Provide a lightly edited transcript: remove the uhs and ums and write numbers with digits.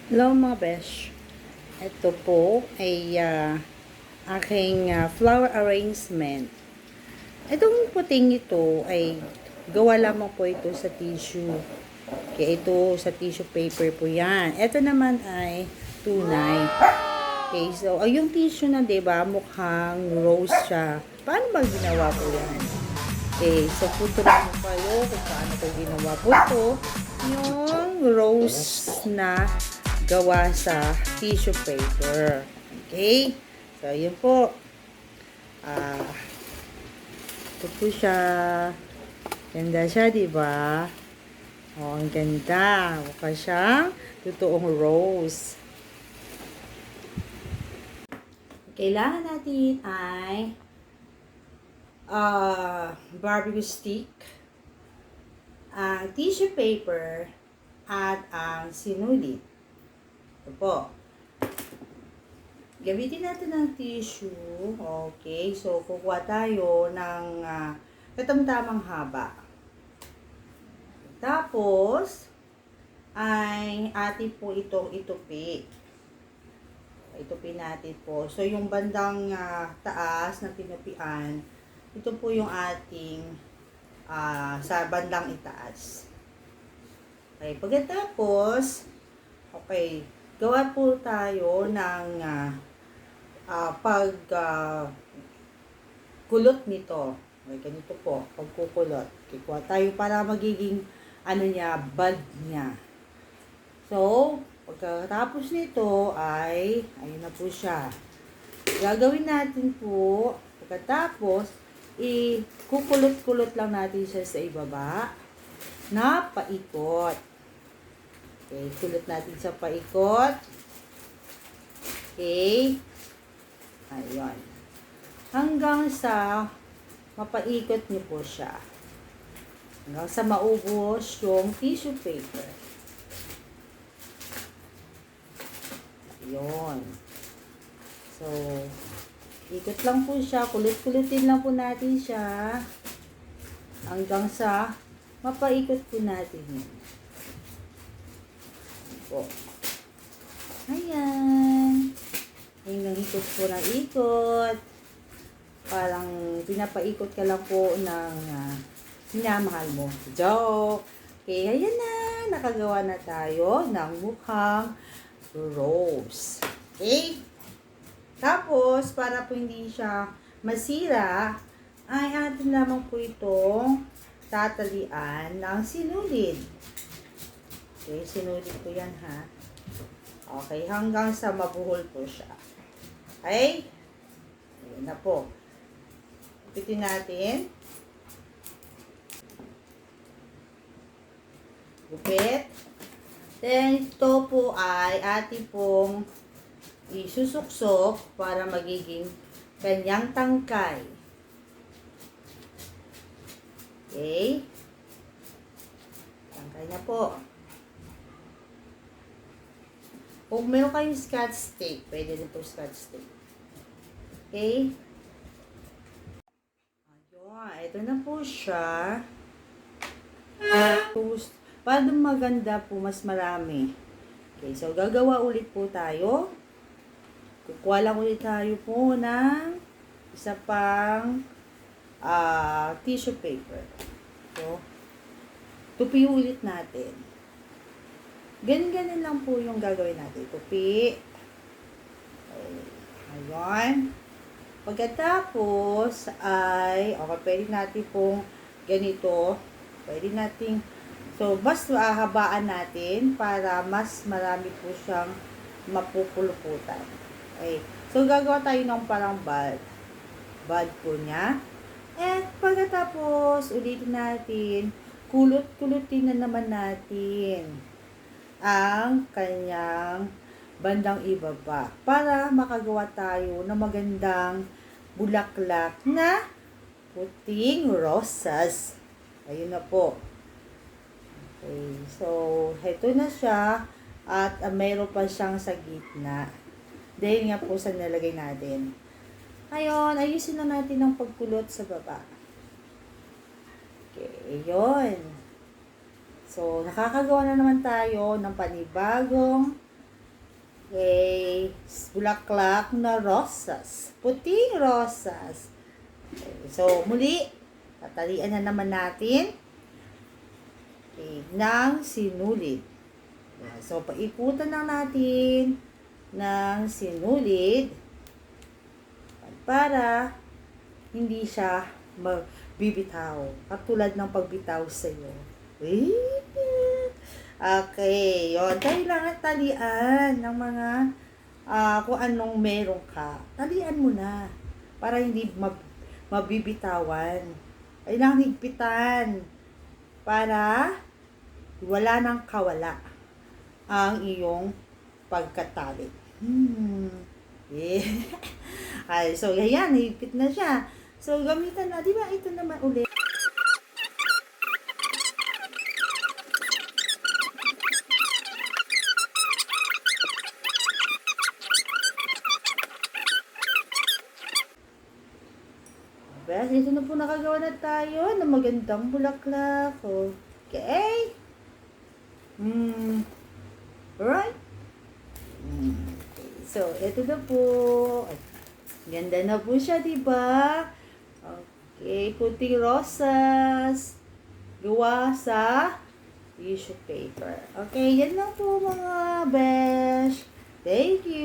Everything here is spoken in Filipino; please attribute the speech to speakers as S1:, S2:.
S1: Hello mga besh. Ito po ay aking flower arrangement. Itong puting ito ay gawa lamang po ito sa tissue. Kaya ito sa tissue paper po yan. Ito naman ay tunay. Okay, so yung tissue na diba mukhang rose siya. Paano ba ginawa po yan? Okay, so tuturuan mo kayo kung paano ko ginawa po ito. Yung rose na gawa sa tissue paper. Okay? So, yun po. Ito po siya. Ganda siya, diba? Oh, ang ganda. Mukha siyang totoong rose. Kailangan natin ay barbecue stick, ang tissue paper, at ang sinulid. Ito po. Gamitin natin ng tissue. Okay. So, kukuha tayo ng katamtamang haba. Tapos, ay atin po itong itupi. Itupi natin po. So, yung bandang taas na tinupian, ito po yung ating sa bandang itaas. Okay. Pagkatapos, okay, gawa po tayo ng kulot nito. Okay, ganito po, pagkukulot. Kikuha tayo para magiging bud niya. So, pagkatapos nito ay, ayun na po siya. Gagawin natin po, pagkatapos, ikukulot-kulot lang natin siya sa ibaba na paikot. Okay, kulot natin sa paikot. Okay. Ayun. Hanggang sa mapaikot niyo po siya. Hanggang sa maubos yung tissue paper. Ayun. So, ikot lang po siya. Kulot-kulotin lang po natin siya. Hanggang sa mapaikot po natin yun. Po. Ayan. Hanggang ikot po ng ikot. Parang pinapaikot ka lang po ng minamahal mo. Joke. Okay, ayan na. Nakagawa na tayo ng mukhang rose. Okay? Tapos, para po hindi siya masira, ay atin lamang po itong tatalian ng sinulid. Okay, sinulid po yan ha. Okay, hanggang sa mabuhol po siya. Okay? Ayan na po. Ipitin natin. Gupit. Then, ito po ay ating pong isusuksok para magiging kanyang tangkay. Okay? Tangkay na po. Kung meron kayong scotch tape, pwede din po scotch tape. Okay? Ayun, ito na po siya. Para maganda po, mas marami. Okay, so gagawa ulit po tayo. Kukuha lang ulit tayo po ng isa pang tissue paper. So, tupi ulit natin. Ganun-ganun lang po yung gagawin natin. Tupi. Ayan. Pagkatapos ay, okay, pwede natin pong ganito. Pwede natin, so, mas hahabaan natin para mas marami po siyang mapupuluputan. Okay. So, gagawa tayo ng parang bud. Bud po niya. At pagkatapos, ulitin natin, kulot-kulotin na naman natin ang kanyang bandang ibaba para makagawa tayo ng magandang bulaklak na puting rosas. Ayun na po. Okay, so heto na siya at mayroon pa siyang sa gitna. Dahil nga po sa nalagay natin. Ngayon, ayusin na natin ang pagkulot sa baba. Okay, yun. So, nakakagawa na naman tayo ng panibagong Okay. Bulaklak na rosas. Puting rosas. Okay. So, muli, tatalian na naman natin. Okay. Ng sinulid. Ayan. So, paikutan lang natin ng sinulid para hindi siya magbibitaw. Katulad ng pagbitaw sa iyo. Okay, yun. Kailangan talian ng mga kung anong meron ka. Talian mo na para hindi mabibitawan. Kailangan higpitan para wala nang kawala ang iyong pagkatali. Yeah. Ay, so, ayan, higpit na siya. So, gamitan na. Di ba? Ito naman ulit. Bes, ito na po nakagawa na tayo ng magandang bulaklak. Okay. Alright. Okay. So, ito na po. Ganda na po siya, diba? Okay, puting rosas. Gawa sa tissue paper. Okay, yan lang po mga besh. Thank you.